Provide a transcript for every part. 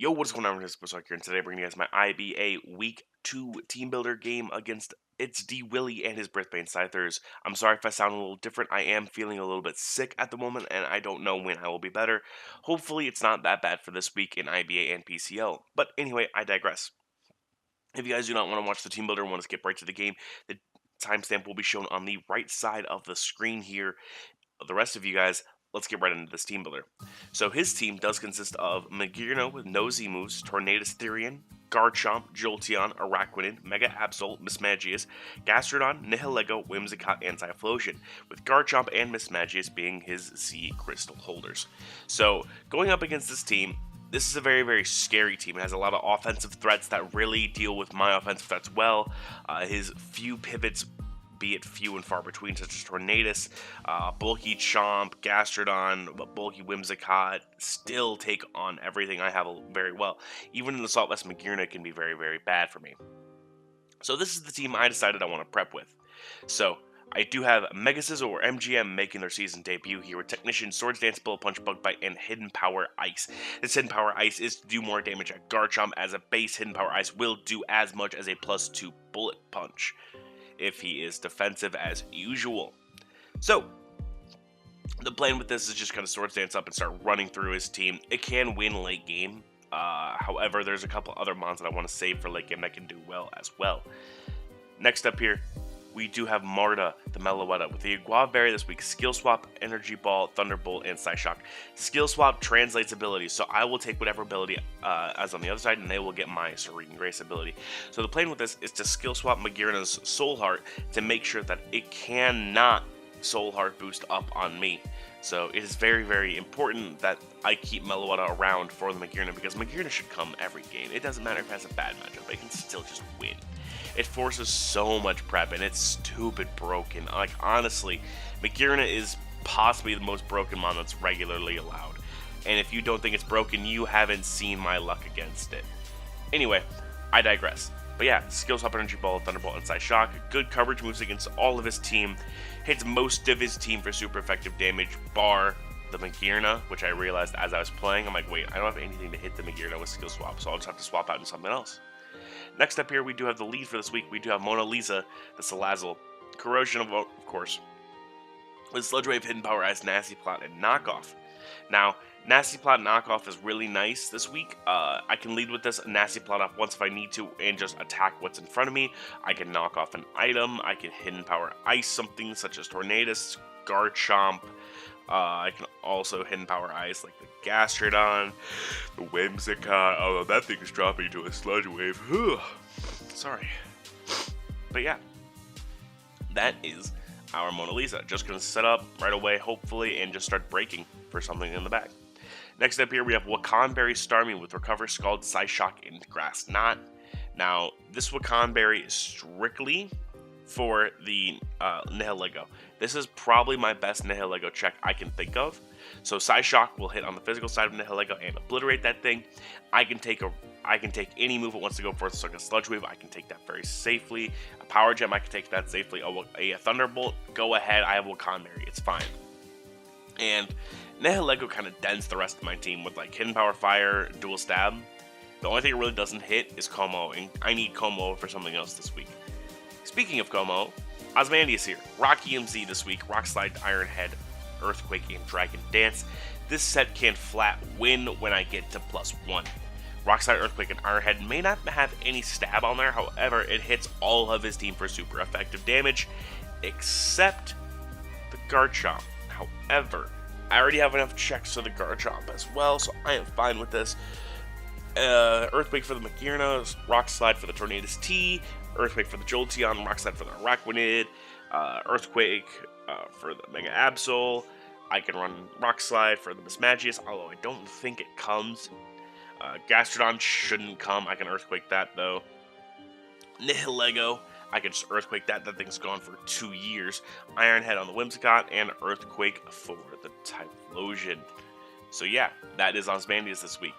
Yo, what's going on? It's Sawk here, and today I'm bringing you guys my IBA Week 2 Team Builder game against It's D Willie and his Brisbane Scythers. I'm sorry if I sound a little different. I am feeling a little bit sick at the moment, and I don't know when I will be better. Hopefully, it's not that bad for this week in IBA and PCL. But anyway, I digress. If you guys do not want to watch the Team Builder and want to skip right to the game, the timestamp will be shown on the right side of the screen here. The rest of you guys, let's get right into this team builder. So his team does consist of Magirno with no Z-moves, Tornadus Therian, Garchomp, Jolteon, Araquanid, Mega Absol, Mismagius, Gastrodon, Nihilego, Whimsicott, and Typhlosion, with Garchomp and Mismagius being his Z Crystal holders. So going up against this team, this is a very, very scary team. It has a lot of offensive threats that really deal with my offensive threats well. His few pivots, be it few and far between, such as Tornadus, bulky Chomp, Gastrodon, bulky Whimsicott, still take on everything I have very well. Even in the Saltwest Magirna can be very, very bad for me. So this is the team I decided I want to prep with. So I do have Mega Scizor or MGM making their season debut here with Technician, Swords Dance, Bullet Punch, Bug Bite, and Hidden Power Ice. This Hidden Power Ice is to do more damage at Garchomp, as a base Hidden Power Ice will do as much as a +2 Bullet Punch if he is defensive as usual. So the plan with this is just kind of Swords Dance up and start running through his team. It can win late game. However, there's a couple other mons that I want to save for late game that can do well as well. Next up here, we do have Marta, the Meloetta, with the Guava Berry this week, Skill Swap, Energy Ball, Thunderbolt, and Psyshock. Skill Swap translates abilities, so I will take whatever ability as on the other side, and they will get my Serene Grace ability. So the plan with this is to Skill Swap Magirna's Soul Heart to make sure that it cannot Soul Heart boost up on me. So it is very, very important that I keep Meloetta around for the Magirna, because Magirna should come every game. It doesn't matter if it has a bad matchup, it can still just win. It forces so much prep, and it's stupid broken. Like, honestly, Magirna is possibly the most broken mon that's regularly allowed. And if you don't think it's broken, you haven't seen my luck against it. Anyway, I digress. But yeah, Skill Swap, Energy Ball, Thunderbolt, and Psyshock. Good coverage moves against all of his team. Hits most of his team for super effective damage, bar the Magirna, which I realized as I was playing. I'm like, wait, I don't have anything to hit the Magirna with Skill Swap, so I'll just have to swap out into something else. Next up here, we do have the lead for this week. We do have Mona Lisa, the Salazzle, Corrosion of course, with Sludge Wave, Hidden Power Ice, Nasty Plot, and Knockoff. Now, Nasty Plot and Knockoff is really nice this week. I can lead with this Nasty Plot off once if I need to and just attack what's in front of me. I can knock off an item. I can Hidden Power Ice something such as Tornadus, Garchomp. I can also Hidden Power Ice like the Gastrodon, the Whimsicott, although that thing is dropping to a Sludge Wave. Sorry. But yeah, that is our Mona Lisa. Just going to set up right away, hopefully, and just start breaking for something in the back. Next up here, we have Wakanberry Starmie with Recover, Scald, Psyshock, and Grass Knot. Now, this Wakanberry is strictly for the Nihilego. This is probably my best Nihilego check I can think of. So Psyshock will hit on the physical side of Nihilego and obliterate that thing. I can take any move it wants to go for, so like a Sludge Wave, I can take that very safely. A Power Gem, I can take that safely. A Thunderbolt, go ahead, I have Wakanberry, it's fine. And Nihilego kind of dents the rest of my team with like Hidden Power Fire, Dual Stab. The only thing it really doesn't hit is Como, and I need Como for something else this week. Speaking of Como, Osmandius here. Rock EMZ this week. Rock Slide, Iron Head, Earthquake, and Dragon Dance. This set can flat win when I get to +1. Rock Slide, Earthquake, and Iron Head may not have any stab on there. However, it hits all of his team for super effective damage, except the Garchomp. However, I already have enough checks for the Garchomp as well, so I am fine with this. Earthquake for the Magirna, Rock Slide for the Tornadus T, Earthquake for the Jolteon, Rock Slide for the Araquanid, Earthquake for the Mega Absol. I can run Rock Slide for the Mismagius, although I don't think it comes. Gastrodon shouldn't come. I can Earthquake that, though. Nihilego, I can just Earthquake that. That thing's gone for 2 years. Iron Head on the Whimsicott, and Earthquake for the Typhlosion. So yeah, that is Osmandius this week.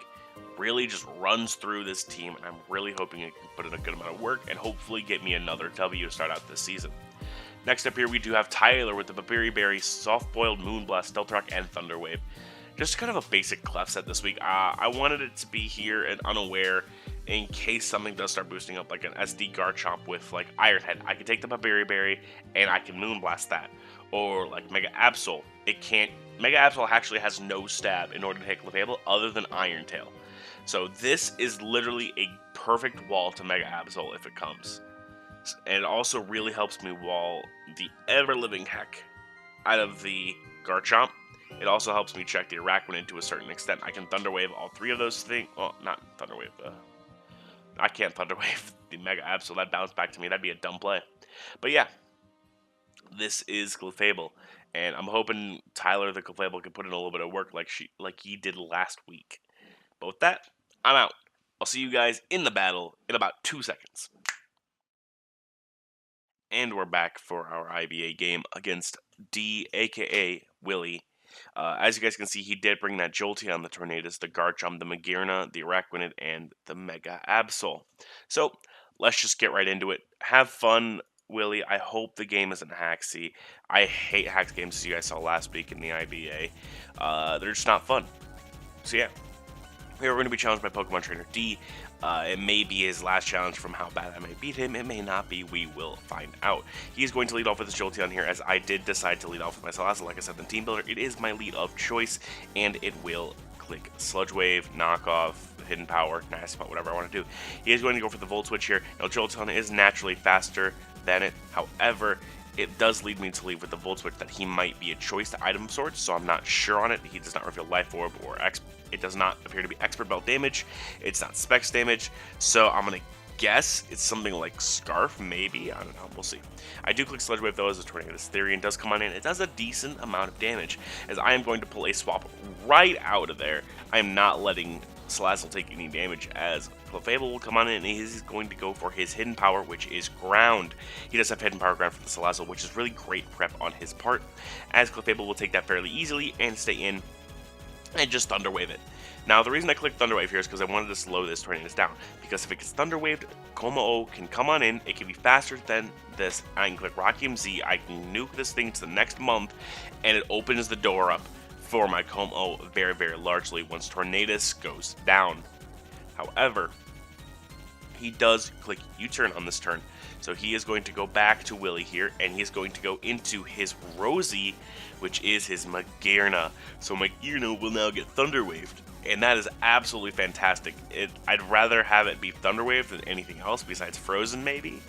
Really just runs through this team, and I'm really hoping it can put in a good amount of work and hopefully get me another W to start out this season. Next up here, we do have Tyler with the Babiri Berry, Soft Boiled, Moonblast, Stealth Rock, and Thunder Wave. just kind of a basic clef set this week. I wanted it to be here and unaware in case something does start boosting up, like an SD Garchomp with like Iron Head. I can take the Berry and I can Moonblast that. Or like Mega Absol. It can't. Mega Absol actually has no stab in order to hit Clefable other than Iron Tail. So this is literally a perfect wall to Mega Absol if it comes. And it also really helps me wall the ever-living heck out of the Garchomp. It also helps me check the Araquanid to a certain extent. I can Thunder Wave all three of those things. Well, not Thunder Wave. I can't Thunder Wave the Mega Absol. That bounced back to me. That'd be a dumb play. But yeah, this is Clefable. And I'm hoping Tyler the Clefable can put in a little bit of work like he did last week. But with that, I'm out. I'll see you guys in the battle in about 2 seconds. And we're back for our IBA game against D, aka Willie. As you guys can see, he did bring that Jolteon, the Tornadus, the Garchomp, the Magearna, the Araquanid, and the Mega Absol. So, let's just get right into it. Have fun, Willie. I hope the game isn't haxy. I hate hax games, as you guys saw last week in the IBA. They're just not fun. So yeah, here we're going to be challenged by Pokemon Trainer D. It may be his last challenge from how bad I may beat him. It may not be. We will find out. He's going to lead off with his Jolteon here, as I did decide to lead off with my Salazzle. Like I said, the Team Builder, it is my lead of choice, and it will click Sludge Wave, Knockoff, Hidden Power, Nasty Spot, whatever I want to do. He is going to go for the Volt Switch here. Now, Jolteon is naturally faster than it. However, it does lead me to leave with the Volt Switch that he might be a choice item of sorts, so I'm not sure on it. He does not reveal Life Orb or it does not appear to be Expert Belt damage. It's not Specs damage, so I'm going to guess it's something like Scarf, maybe. I don't know. We'll see. I do click Sludge Wave, though, as a Tornadus Therian does come on in. It does a decent amount of damage, as I am going to pull a swap right out of there. I am not letting Salazzle take any damage, as Clefable will come on in, and he's going to go for his Hidden Power, which is Ground. He does have Hidden Power Ground for the Salazzle, which is really great prep on his part, as Clefable will take that fairly easily and stay in and just Thunder Wave it. Now, the reason I clicked Thunder Wave here is because I wanted to slow this Tornadus down, because if it gets Thunder Waved, Como-O can come on in, it can be faster than this, I can click Rocky MZ, I can nuke this thing to the next month, and it opens the door up for my Como-O very, very largely once Tornadus goes down. However, he does click U-turn on this turn, so he is going to go back to Willie here, and he is going to go into his Rosie, which is his Magearna. So Magearna will now get Thunder Waved, and that is absolutely fantastic. I'd rather have it be Thunder Waved than anything else besides Frozen, maybe.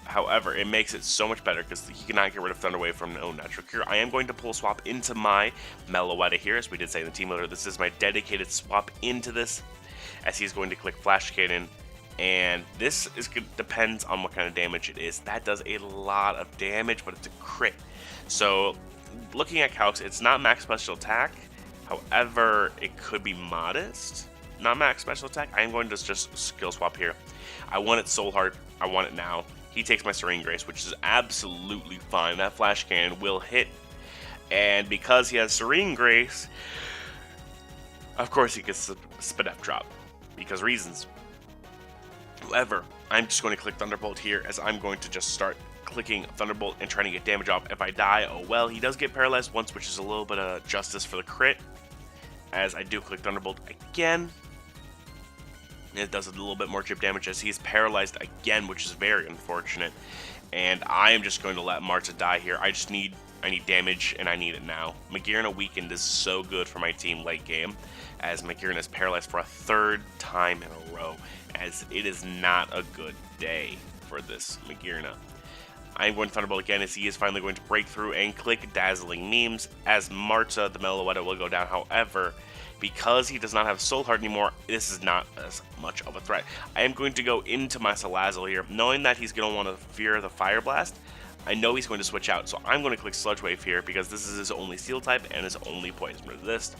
However, it makes it so much better because he cannot get rid of Thunder Wave from no natural cure. I am going to pull swap into my Meloetta here, as we did say in the Team Builder. This is my dedicated swap into this, as he's going to click Flash Cannon. And this depends on what kind of damage it is. That does a lot of damage, but it's a crit. So, looking at calcs, it's not max special attack. However, it could be modest. Not max special attack. I am going to just skill swap here. I want it Soul Heart. I want it now. He takes my Serene Grace, which is absolutely fine. That Flash Cannon will hit. And because he has Serene Grace, of course he gets Spinef Drop. Because reasons. However, I'm just going to click Thunderbolt here, as I'm going to just start clicking Thunderbolt and trying to get damage off. If I die, oh well. He does get paralyzed once, which is a little bit of justice for the crit, as I do click Thunderbolt again. It does a little bit more chip damage, as he's paralyzed again, which is very unfortunate. And I am just going to let Marta die here. I need damage, and I need it now. Magearna Weakened is so good for my team late game, as Magearna is paralyzed for a third time in a row, as it is not a good day for this Magearna. I am going to Thunderbolt again, as he is finally going to break through and click Dazzling Memes, as Marta, the Meloetta, will go down. However, because he does not have Soul Heart anymore, this is not as much of a threat. I am going to go into my Salazzle here, knowing that he's going to want to fear the Fire Blast. I know he's going to switch out, so I'm going to click Sludge Wave here, because this is his only Steel type and his only Poison Resist.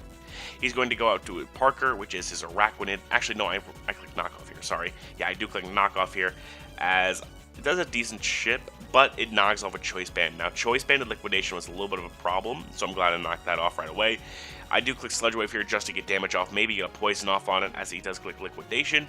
He's going to go out to Parker, which is his Araquanid. Actually, no, I click Knockoff here, sorry. Yeah, I do click Knockoff here, as it does a decent chip, but it knocks off a Choice Band. Now, Choice Banded Liquidation was a little bit of a problem, so I'm glad I knocked that off right away. I do click Sludge Wave here just to get damage off, maybe get a Poison off on it, as he does click Liquidation,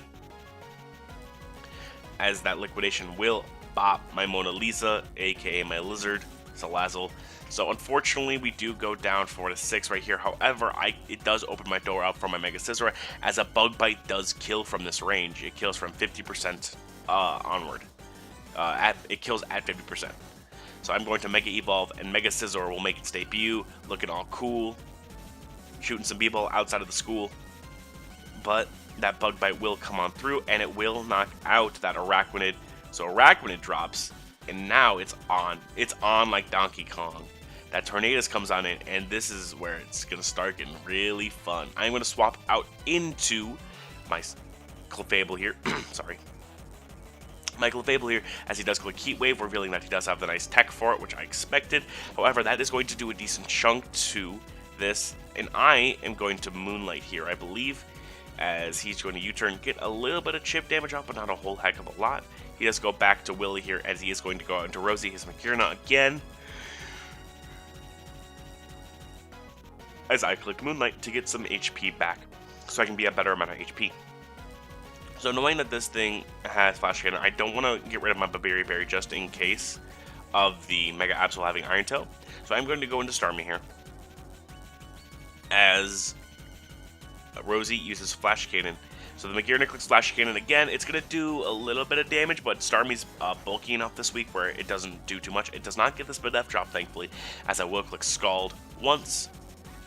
as that Liquidation will bop my Mona Lisa, aka my Lizard, Salazzle. So unfortunately, we do go down 4-6 right here. However, it does open my door up for my Mega Scizor, as a Bug Bite does kill from this range. It kills from 50% onward. It kills at 50%. So I'm going to Mega Evolve, and Mega Scizor will make its debut, looking all cool, shooting some people outside of the school. But that Bug Bite will come on through, and it will knock out that Araquanid. So Araquanid drops, and now it's on. It's on like Donkey Kong. That Tornadus comes on in, and this is where it's going to start getting really fun. I'm going to swap out into my Clefable here. Sorry. My Clefable here, as he does click Heat Wave, revealing that he does have the nice tech for it, which I expected. However, that is going to do a decent chunk to this, and I am going to Moonlight here, I believe, as he's going to U-turn, get a little bit of chip damage off, but not a whole heck of a lot. He does go back to Willy here, as he is going to go out into Rosie, his Magearna again, as I click Moonlight to get some HP back, so I can be a better amount of HP. So knowing that this thing has Flash Cannon, I don't want to get rid of my Berry just in case of the Mega Absol having Iron Tail. So I'm going to go into Starmie here, as Rosie uses Flash Cannon. So the Magearna clicks Flash Cannon again. It's going to do a little bit of damage, but Starmie's bulky enough this week where it doesn't do too much. It does not get the Spadef drop, thankfully, as I will click Scald once,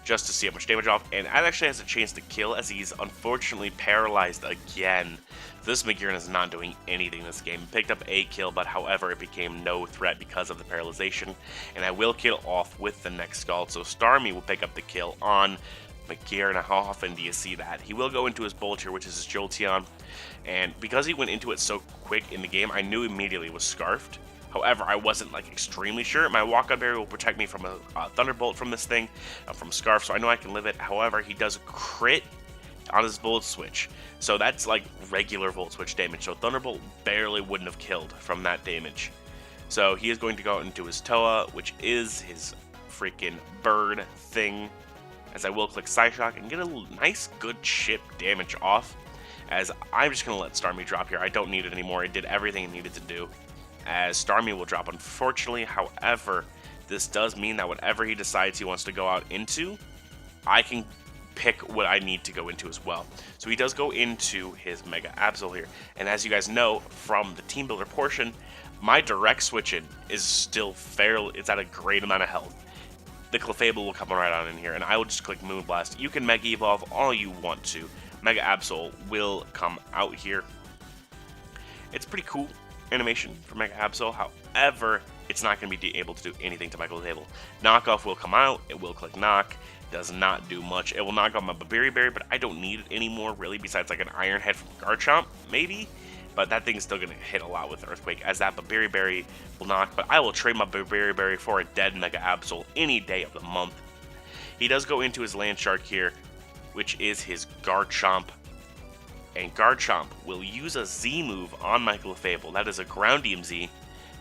just to see how much damage off, and that actually has a chance to kill, as he's unfortunately paralyzed again. This Magearna is not doing anything this game. Picked up a kill, but however, it became no threat because of the paralyzation, and I will kill off with the next Scald, so Starmie will pick up the kill on Magearna. How often do you see that? He will go into his Bolt here, which is his Jolteon, and because he went into it so quick in the game, I knew immediately it was Scarfed. However, I wasn't like extremely sure. My Walk-On Berry will protect me from a Thunderbolt from this thing, from Scarf, so I know I can live it. However, he does crit on his Volt Switch, so that's like regular Volt Switch damage. So Thunderbolt barely wouldn't have killed from that damage. So he is going to go out into his Toa, which is his freaking bird thing, as I will click Psyshock and get a nice good chip damage off, as I'm just going to let Starmie drop here. I don't need it anymore. It did everything it needed to do, as Starmie will drop, unfortunately. However, this does mean that whatever he decides he wants to go out into, I can pick what I need to go into as well. So he does go into his Mega Absol here, and as you guys know from the Team Builder portion, my direct switch-in is still fairly, it's at a great amount of health. The Clefable will come right on in here, and I will just click Moonblast. You can Mega Evolve all you want to. Mega Absol will come out here. It's pretty cool animation for Mega Absol, however, it's not going to be able to do anything to my Clefable. Knockoff will come out, it will click Knock, does not do much. It will knock off my Berry, but I don't need it anymore, really, besides like an Iron Head from Garchomp, maybe? But that thing's still going to hit a lot with Earthquake, as that Berry will knock, but I will trade my Berry for a dead Mega Absol any day of the month. He does go into his Land Shark here, which is his Garchomp, and Garchomp will use a Z move on my Clefable. That is a Groundium Z.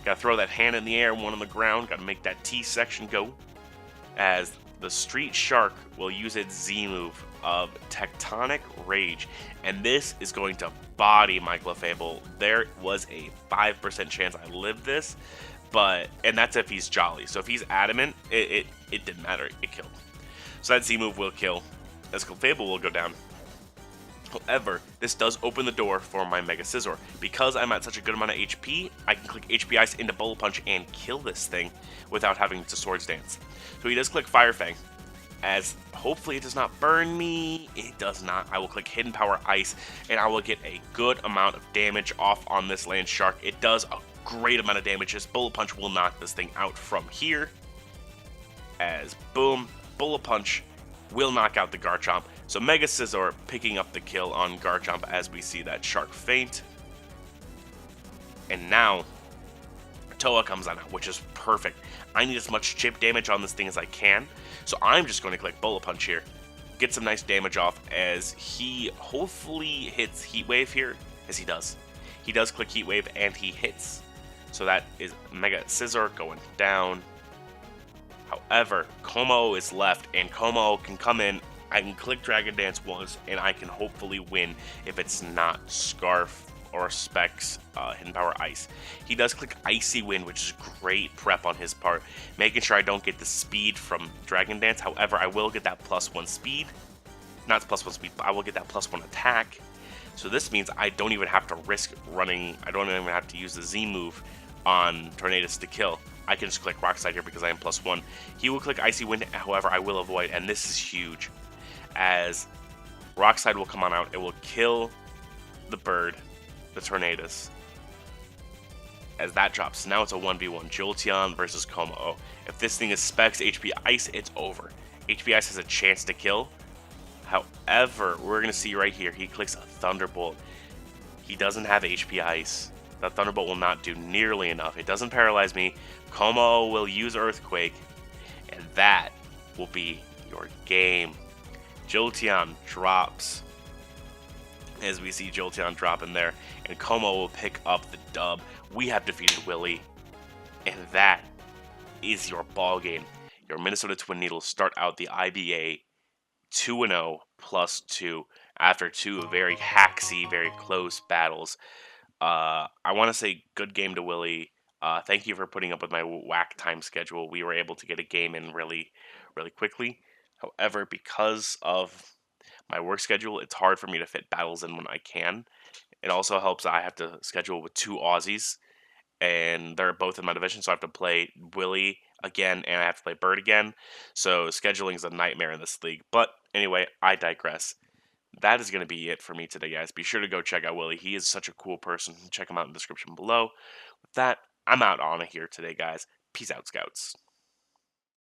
Gotta throw that hand in the air, one on the ground, gotta make that T section go, as the Street Shark will use its Z move of Tectonic Rage, and this is going to body my Clefable. There was a 5% chance I lived this, and that's if he's Jolly. So if he's Adamant, it didn't matter, it killed. So that Z move will kill, as Clefable will go down. However, this does open the door for my Mega Scizor. Because I'm at such a good amount of HP, I can click HP Ice into Bullet Punch and kill this thing without having to Swords Dance. So he does click Fire Fang, as hopefully it does not burn me. It does not. I will click Hidden Power Ice, and I will get a good amount of damage off on this Land Shark. It does a great amount of damage. This Bullet Punch will knock this thing out from here, as boom, Bullet Punch will knock out the Garchomp. So Mega Scizor picking up the kill on Garchomp, as we see that Shark faint. And now Toa comes on out, which is perfect. I need as much chip damage on this thing as I can, so I'm just going to click Bullet Punch here, get some nice damage off, as he hopefully hits Heat Wave here, as he does. He does click Heat Wave and he hits. So that is Mega Scizor going down. However, Como is left, and Como can come in. I can click Dragon Dance once, and I can hopefully win if it's not Scarf or specs Hidden Power Ice. He does click Icy Wind, which is great prep on his part, making sure I don't get the speed from Dragon Dance. However, I will get that +1 speed. Not +1 speed, but I will get that +1 attack. So this means I don't even have to risk running. I don't even have to use the Z move on Tornadus to kill. I can just click Rock Slide here because I am +1. He will click Icy Wind, however, I will avoid, and this is huge, as Rock Slide will come on out. It will kill the bird, the Tornadus, as that drops. Now it's a 1v1, Jolteon versus Como. If this thing is specs HP Ice, it's over. HP Ice has a chance to kill. However, we're going to see right here, he clicks a Thunderbolt. He doesn't have HP Ice. That Thunderbolt will not do nearly enough. It doesn't paralyze me. Como will use Earthquake, and that will be your game. Jolteon drops, as we see Jolteon drop in there, and Como will pick up the dub. We have defeated Willy, and that is your ball game. Your Minnesota Twineedles start out the IBA 2-0 +2 after two very haxy, very close battles. I want to say good game to Willy. Thank you for putting up with my whack time schedule. We were able to get a game in really, really quickly. However, because of my work schedule, it's hard for me to fit battles in when I can. It also helps that I have to schedule with two Aussies, and they're both in my division, so I have to play Willy again, and I have to play Bird again. So scheduling is a nightmare in this league. But anyway, I digress. That is going to be it for me today, guys. Be sure to go check out Willy. He is such a cool person. Check him out in the description below. With that, I'm out on it here today, guys. Peace out, Scouts.